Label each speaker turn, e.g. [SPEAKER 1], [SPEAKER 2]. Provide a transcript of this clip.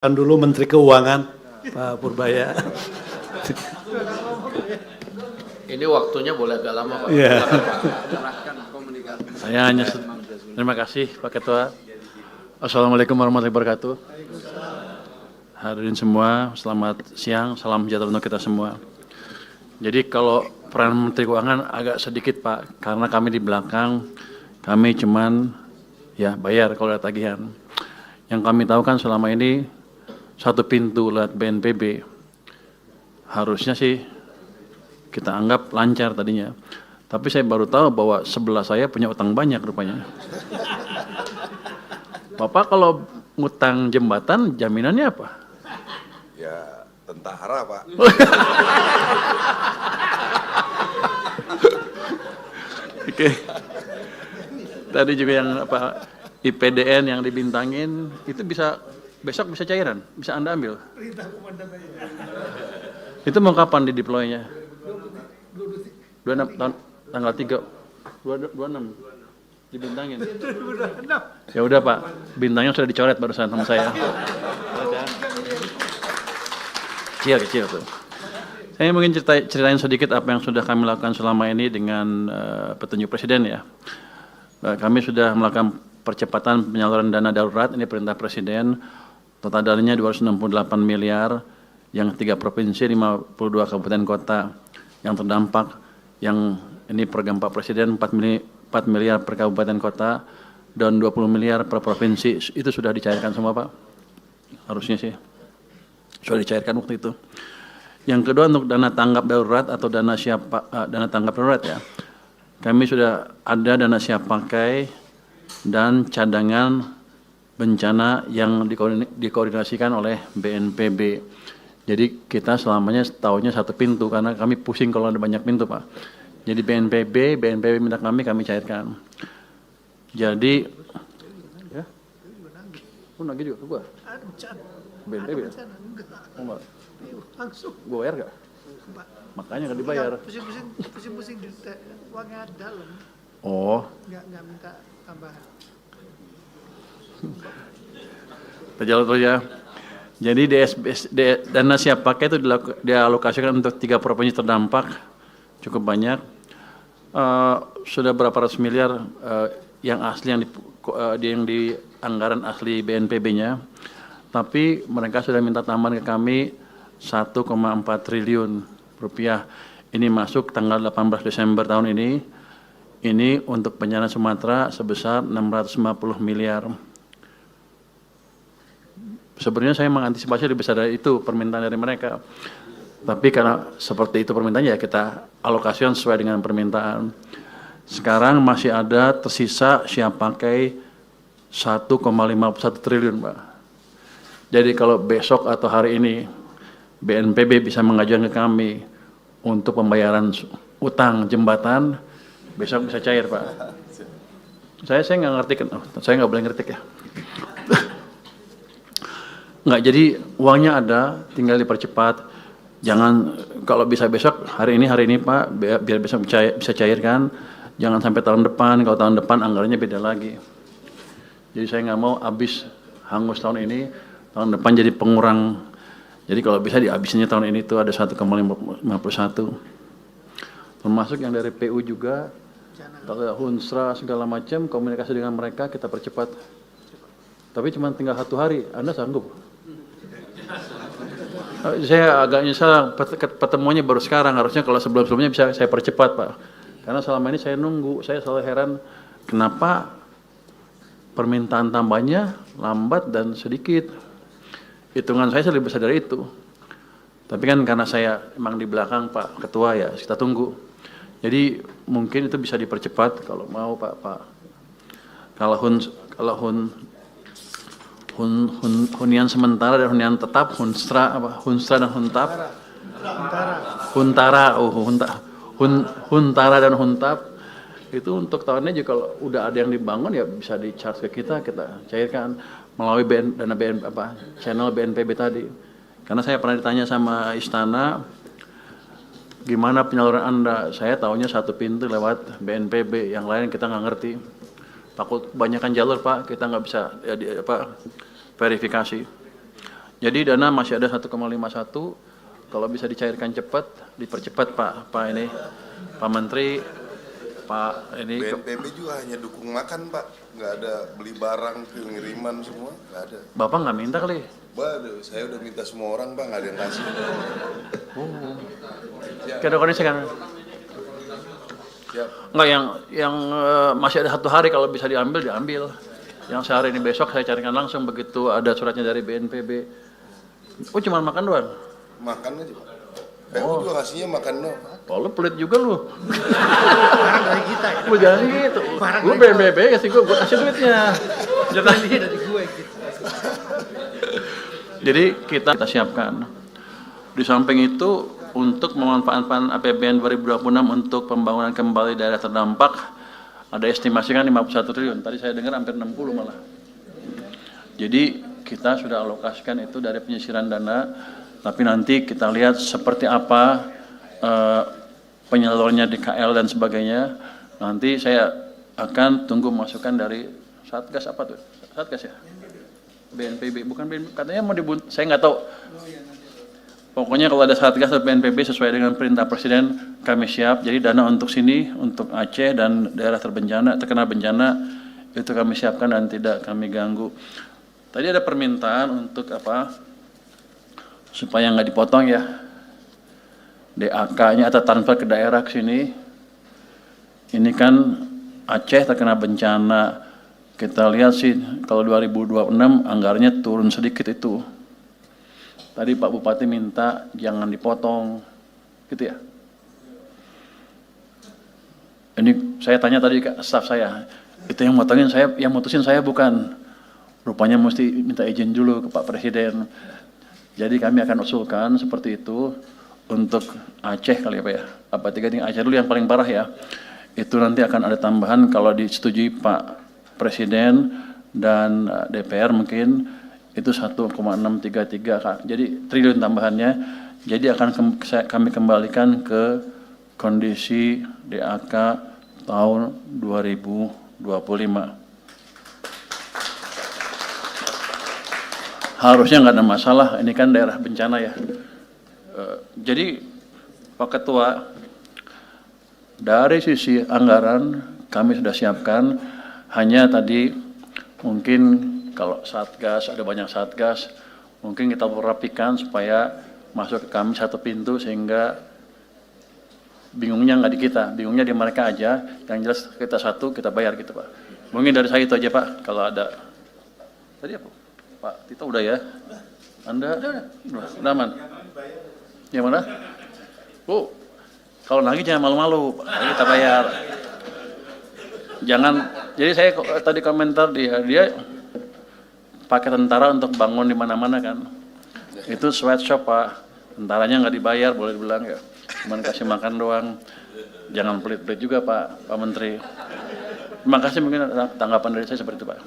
[SPEAKER 1] Kan dulu Menteri Keuangan Pak Purbaya.
[SPEAKER 2] Ini waktunya boleh agak lama, Pak.
[SPEAKER 1] Iya.
[SPEAKER 3] Saya hanya terima kasih Pak Ketua. Assalamualaikum warahmatullahi wabarakatuh. Hadirin semua, selamat siang, salam sejahtera untuk kita semua. Jadi kalau peran Menteri Keuangan agak sedikit Pak, karena kami di belakang, kami cuman ya bayar kalau ada tagihan. Yang kami tahu kan selama ini satu pintu lewat BNPB, harusnya sih kita anggap lancar tadinya. Tapi saya baru tahu bahwa sebelah saya punya utang banyak rupanya. Bapak kalau ngutang jembatan jaminannya apa?
[SPEAKER 4] Ya tentara Pak.
[SPEAKER 3] Oke. Tadi juga yang apa IPDN yang dibintangin itu bisa besok bisa cairan, bisa Anda ambil. Itu mau kapan di deploy-nya? 26 tahun tanggal 3 26 dibintangin. Ya udah Pak, bintangnya sudah dicoret barusan sama saya. Kecil tuh. Saya mungkin ceritain sedikit apa yang sudah kami lakukan selama ini dengan petunjuk Presiden ya. Kami sudah melakukan percepatan penyaluran dana darurat, ini perintah Presiden. Total dananya 268 miliar, yang 3 provinsi, 52 kabupaten kota yang terdampak. Yang ini program Pak Presiden 4 miliar per kabupaten kota dan 20 miliar per provinsi. Itu sudah dicairkan semua Pak. Harusnya sih sudah dicairkan waktu itu. Yang kedua untuk dana tanggap darurat atau dana tanggap darurat ya. Kami sudah ada dana siap pakai dan cadangan bencana yang dikoordinasikan oleh BNPB. Jadi kita selamanya tahunya satu pintu karena kami pusing kalau ada banyak pintu Pak. Jadi BNPB minta kami cairkan. Jadi, ya, nagih juga ke gua. BNPB ya? Enggak. Gua bayar gak? Makanya nggak dibayar.
[SPEAKER 5] Pusing-pusing di uangnya dalam.
[SPEAKER 3] Oh.
[SPEAKER 5] Nggak minta tambahan.
[SPEAKER 3] Terjalan terus ya. Jadi dana siap pakai itu dialokasikan untuk 3 provinsi terdampak, cukup banyak. Sudah berapa ratus miliar yang asli yang di anggaran asli BNPB-nya. Tapi mereka sudah minta tambahan ke kami 1,4 triliun rupiah. Ini masuk tanggal 18 Desember tahun ini. Ini untuk bencana Sumatera sebesar 650 miliar. Sebenarnya saya mengantisipasi lebih besar dari itu permintaan dari mereka. Tapi karena seperti itu permintaannya ya kita alokasikan sesuai dengan permintaan. Sekarang masih ada tersisa siap pakai 1,51 triliun Pak. Jadi kalau besok atau hari ini BNPB bisa mengajukan ke kami untuk pembayaran utang jembatan, besok bisa cair Pak. Saya nggak ngerti kan, saya nggak boleh ngerti ya. Nggak, jadi uangnya ada, tinggal dipercepat. Jangan, kalau bisa besok, hari ini Pak, biar besok bisa cairkan. Jangan sampai tahun depan, kalau tahun depan anggarannya beda lagi. Jadi saya nggak mau habis hangus tahun ini, tahun depan jadi pengurang. Jadi kalau bisa dihabisnya tahun ini itu ada 1,51. Termasuk yang dari PU juga, kalau Hunsra segala macam, komunikasi dengan mereka kita percepat. Tapi cuma tinggal 1 hari, Anda sanggup? Saya agak nyesal pertemuannya baru sekarang, harusnya kalau sebelum-sebelumnya bisa saya percepat Pak. Karena selama ini saya nunggu, saya selalu heran kenapa permintaan tambahnya lambat dan sedikit. Hitungan saya lebih besar dari itu. Tapi kan karena saya emang di belakang Pak Ketua ya, kita tunggu. Jadi mungkin itu bisa dipercepat kalau mau Pak. Kalau hunian sementara dan hunian tetap, Hunsra dan Huntap. Huntara dan Huntap itu untuk tahun ini juga kalau udah ada yang dibangun ya bisa di-charge ke kita cairkan melalui channel BNPB tadi. Karena saya pernah ditanya sama Istana, gimana penyaluran Anda? Saya tahunya satu pintu lewat BNPB, yang lain kita nggak ngerti. Takut kebanyakan jalur Pak, kita nggak bisa verifikasi. Jadi dana masih ada 1,51, kalau bisa dicairkan cepat, dipercepat Pak ini, Pak Menteri, Pak ini.
[SPEAKER 4] BNPB juga hanya dukung makan Pak, nggak ada beli barang, pengiriman semua, nggak ada.
[SPEAKER 3] Bapak nggak minta kali?
[SPEAKER 4] Waduh, saya udah minta semua orang Pak, nggak ada yang kasih.
[SPEAKER 3] Kira kondisi kan?
[SPEAKER 4] Siap.
[SPEAKER 3] Enggak, yang masih ada 1 hari kalau bisa diambil, diambil. Yang sehari ini besok saya carikan langsung begitu ada suratnya dari BNPB. Oh, cuma makan doang?
[SPEAKER 4] Makan aja Pak. PU juga kasihnya makan doang.
[SPEAKER 3] Oh, lu pelit juga lu.
[SPEAKER 5] Barang dari kita ya.
[SPEAKER 3] Lu jangan gitu. Lu BNPB kasih gue kasih duitnya. Jangan
[SPEAKER 5] Ini dari gue gitu.
[SPEAKER 3] Jadi kita siapkan. Di samping itu untuk memanfaatkan APBN 2026 untuk pembangunan kembali daerah terdampak ada estimasi kan 51 triliun. Tadi saya dengar hampir 60 malah. Jadi kita sudah alokasikan itu dari penyisiran dana, tapi nanti kita lihat seperti apa penyalurnya di KL dan sebagainya. Nanti saya akan tunggu masukan dari Satgas apa tuh? Satgas ya? BNPB, bukan BNPB, katanya mau saya nggak tahu. Pokoknya kalau ada Satgas atau BNPB sesuai dengan perintah Presiden, kami siap. Jadi dana untuk sini, untuk Aceh dan daerah terkena bencana, itu kami siapkan dan tidak kami ganggu. Tadi ada permintaan untuk apa? Supaya nggak dipotong ya. DAK-nya atau transfer ke daerah ke sini. Ini kan Aceh terkena bencana. Kita lihat sih kalau 2026 anggarannya turun sedikit itu. Tadi Pak Bupati minta jangan dipotong, gitu ya. Ini saya tanya tadi ke staf saya, itu yang motongin saya, yang mutusin saya bukan. Rupanya mesti minta izin dulu ke Pak Presiden. Jadi kami akan usulkan seperti itu untuk Aceh kali ya Pak ya. Apa tiga tingkat Aceh dulu yang paling parah ya. Itu nanti akan ada tambahan kalau disetujui Pak Presiden dan DPR mungkin itu 1,633 jadi triliun tambahannya. Jadi akan kami kembalikan ke kondisi DAK tahun 2025. Harusnya nggak ada masalah, ini kan daerah bencana ya. Jadi Pak Ketua, dari sisi anggaran kami sudah siapkan, hanya tadi mungkin kalau Satgas, ada banyak Satgas, mungkin kita rapikan supaya masuk ke kami satu pintu sehingga bingungnya nggak di kita, bingungnya di mereka aja, yang jelas kita satu, kita bayar gitu Pak. Mungkin dari saya itu aja Pak, kalau ada. Tadi apa? Pak Tito udah ya? Anda? Udah aman? Yang mana? Bu, kalau nagih jangan malu-malu, kita bayar. Jangan, jadi saya tadi komentar dia pakai tentara untuk bangun di mana-mana kan. Itu sweatshop Pak, tentaranya nggak dibayar boleh dibilang ya. Cuman kasih makan doang. Jangan pelit-pelit juga Pak Menteri. Terima kasih, mungkin tanggapan dari saya seperti itu Pak.